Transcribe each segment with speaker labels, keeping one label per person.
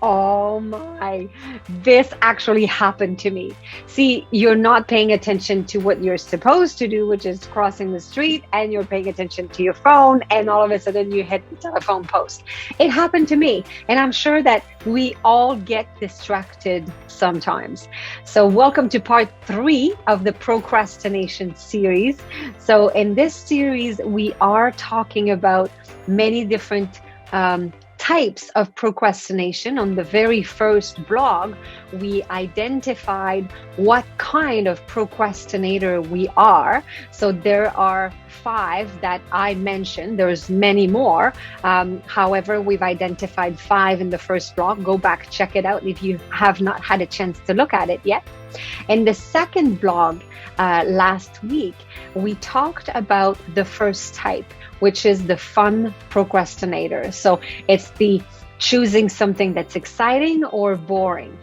Speaker 1: Oh my, this actually happened to me. See, you're not paying attention to what you're supposed to do, which is crossing the street, and you're paying attention to your phone, and all of a sudden you hit the telephone post. It happened to me, and I'm sure that we all get distracted sometimes. So, welcome to part three of the procrastination series. So, in this series, we are talking about many different types of procrastination. On the very first blog, we identified what kind of procrastinator we are. So there are five that I mentioned. There's many more. However, we've identified five in the first blog. Go back, check it out if you have not had a chance to look at it yet. In the second blog last week, we talked about the first type, which is the fun procrastinator. So it's the choosing something that's exciting or boring.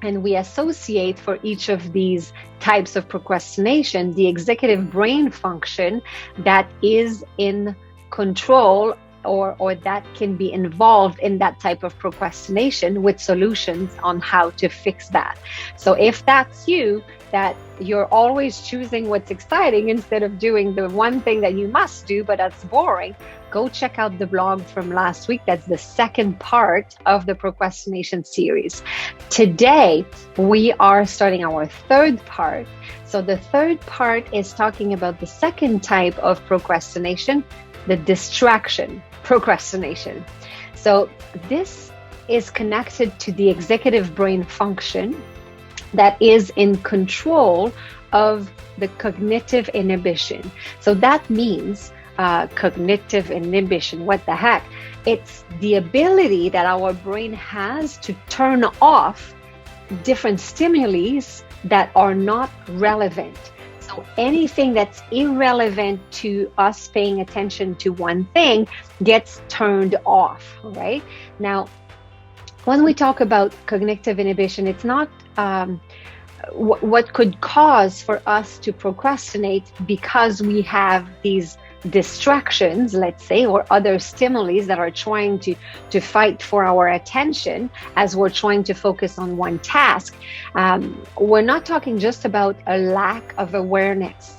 Speaker 1: And we associate for each of these types of procrastination the executive brain function that is in control or that can be involved in that type of procrastination with solutions on how to fix that. So if that's you, that you're always choosing what's exciting instead of doing the one thing that you must do, but that's boring, go check out the blog from last week. That's the second part of the procrastination series. Today, we are starting our third part. So the third part is talking about the second type of procrastination, the distraction procrastination. So this is connected to the executive brain function that is in control of the cognitive inhibition. So that means cognitive inhibition. What the heck? It's the ability that our brain has to turn off different stimuli that are not relevant. So anything that's irrelevant to us paying attention to one thing gets turned off, right? Now, when we talk about cognitive inhibition, it's not what could cause for us to procrastinate because we have these distractions, let's say, or other stimuli that are trying to fight for our attention as we're trying to focus on one task. We're not talking just about a lack of awareness.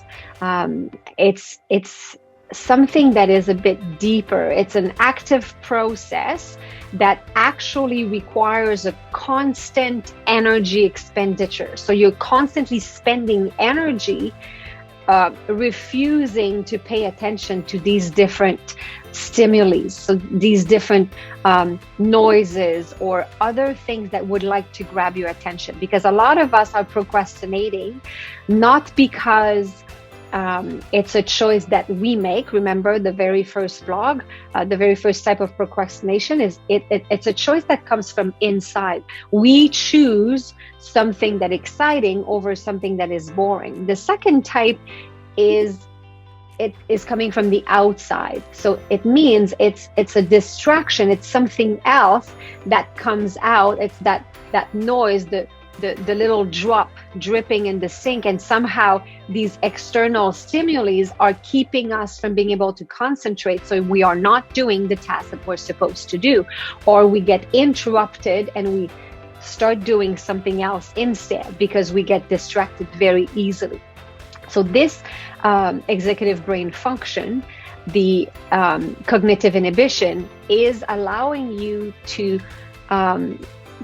Speaker 1: It's something that is a bit deeper. It's an active process that actually requires a constant energy expenditure. So you're constantly spending energy refusing to pay attention to these different stimuli, so these different noises or other things that would like to grab your attention. Because a lot of us are procrastinating not because it's a choice that we make. Remember the very first blog, the very first type of procrastination is it's a choice that comes from inside. We choose something that exciting over something that is boring. The second type is coming from the outside. So it means it's a distraction. It's something else that comes out. It's that noise, the little drop dripping in the sink, and somehow these external stimuli are keeping us from being able to concentrate, so we are not doing the task that we're supposed to do, or we get interrupted and we start doing something else instead because we get distracted very easily. So this executive brain function, the cognitive inhibition, is allowing you to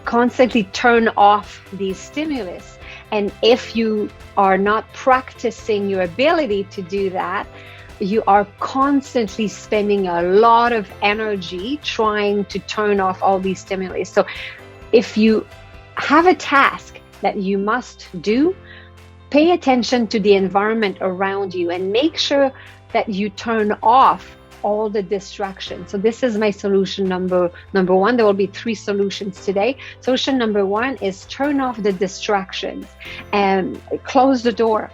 Speaker 1: constantly turn off these stimulus. And if you are not practicing your ability to do that, you are constantly spending a lot of energy trying to turn off all these stimuli. So if you have a task that you must do, pay attention to the environment around you and make sure that you turn off all the distractions. So this is my solution number one. There will be 3 solutions today. Solution number 1 is turn off the distractions and close the door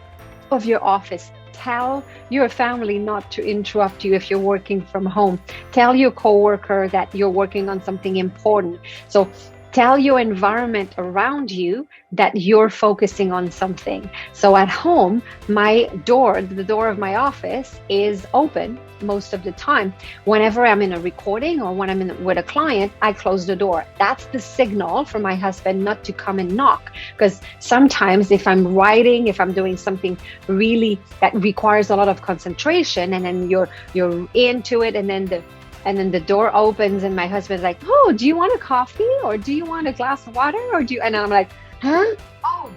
Speaker 1: of your office. Tell your family not to interrupt you if you're working from home. Tell your coworker that you're working on something important. So Tell your environment around you that you're focusing on something. So at home, the door of my office is open most of the time. Whenever I'm in a recording or when I'm with a client, I close the door. That's the signal for my husband not to come and knock. Because sometimes if I'm writing, if I'm doing something really that requires a lot of concentration, and then you're into it, and then the door opens and my husband's like, oh, do you want a coffee, or do you want a glass of water, or do you, and I'm like, huh? Oh,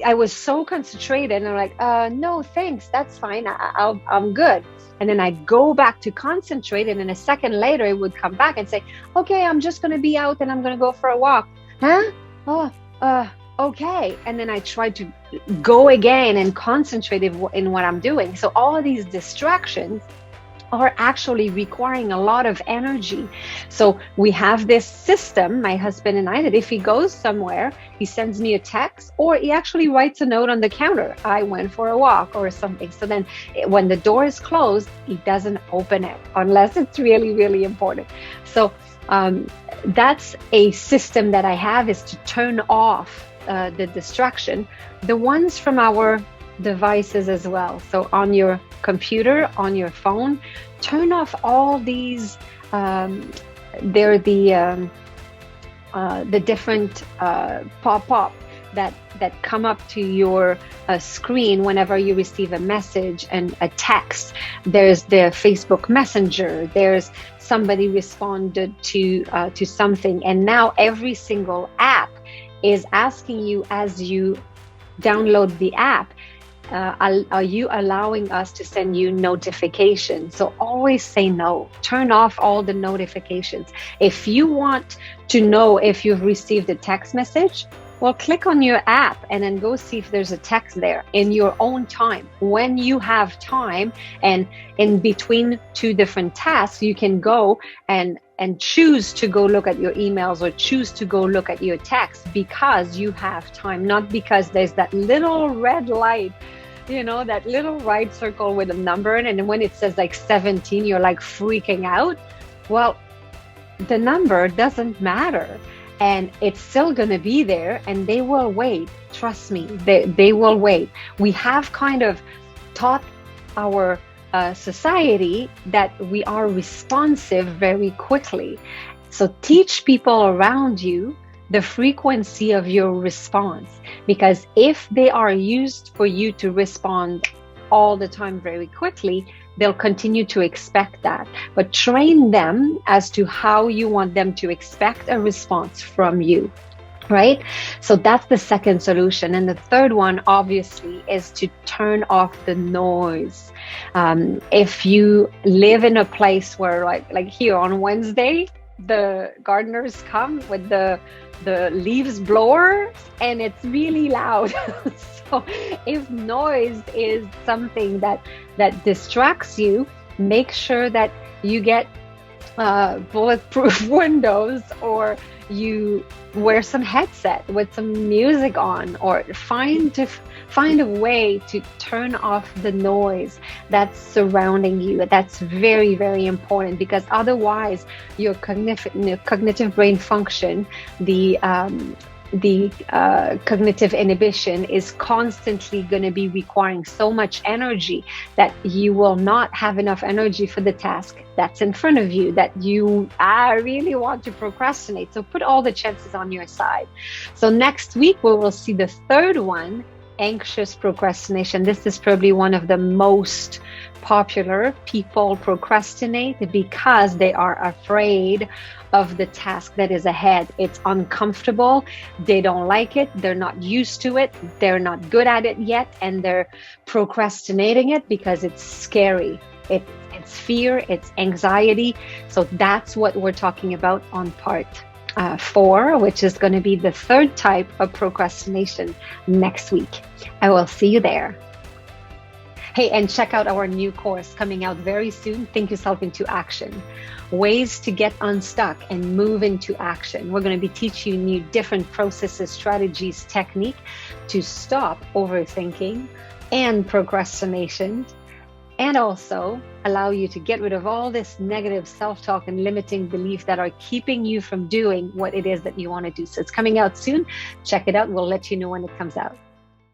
Speaker 1: I was so concentrated, and I'm like, no, thanks. That's fine. I'm good. And then I go back to concentrate. And then a second later, it would come back and say, okay, I'm just going to be out and I'm going to go for a walk. Huh? Oh, okay. And then I try to go again and concentrate in what I'm doing. So all of these distractions are actually requiring a lot of energy. So we have this system, my husband and I, that if he goes somewhere, he sends me a text, or he actually writes a note on the counter, I went for a walk or something. So then when the door is closed, he doesn't open it unless it's really, really important. So that's a system that I have, is to turn off the distraction, the ones from our devices as well. So on your computer, on your phone, turn off all these. They're the different pop-up that come up to your screen whenever you receive a message and a text. There's the Facebook Messenger. There's somebody responded to something, and now every single app is asking you as you download the app, are you allowing us to send you notifications? So always say no. Turn off all the notifications. If you want to know if you've received a text message, well, click on your app and then go see if there's a text there in your own time. When you have time and in between two different tasks, you can go and choose to go look at your emails or choose to go look at your text because you have time, not because there's that little red light, that little right circle with a number in it. And when it says like 17, you're like freaking out. Well, the number doesn't matter. And it's still going to be there, and they will wait. Trust me, they will wait. We have kind of taught our society that we are responsive very quickly. So teach people around you the frequency of your response, because if they are used for you to respond all the time very quickly, they'll continue to expect that. But train them as to how you want them to expect a response from you, right? So that's the second solution. And the third one, obviously, is to turn off the noise. If you live in a place where, like here on Wednesday, the gardeners come with the leaves blower, and it's really loud. So if noise is something that distracts you, make sure that you get bulletproof windows, or you wear some headset with some music on, or find a way to turn off the noise that's surrounding you. That's very, very important, because otherwise your cognitive brain function, the cognitive inhibition, is constantly going to be requiring so much energy that you will not have enough energy for the task that's in front of you, that I really want to procrastinate. So put all the chances on your side. So next week we will see the third one, anxious procrastination. This is probably one of the most popular. People procrastinate because they are afraid of the task that is ahead. It's uncomfortable. They don't like it. They're not used to it. They're not good at it yet. And they're procrastinating it because it's scary. It's fear, it's anxiety. So that's what we're talking about on part 4, which is going to be the third type of procrastination next week. I will see you there. Hey, and check out our new course coming out very soon, Think Yourself into Action. Ways to get unstuck and move into action. We're going to be teaching you different processes, strategies, technique to stop overthinking and procrastination, and also allow you to get rid of all this negative self-talk and limiting belief that are keeping you from doing what it is that you want to do. So it's coming out soon. Check it out. We'll let you know when it comes out.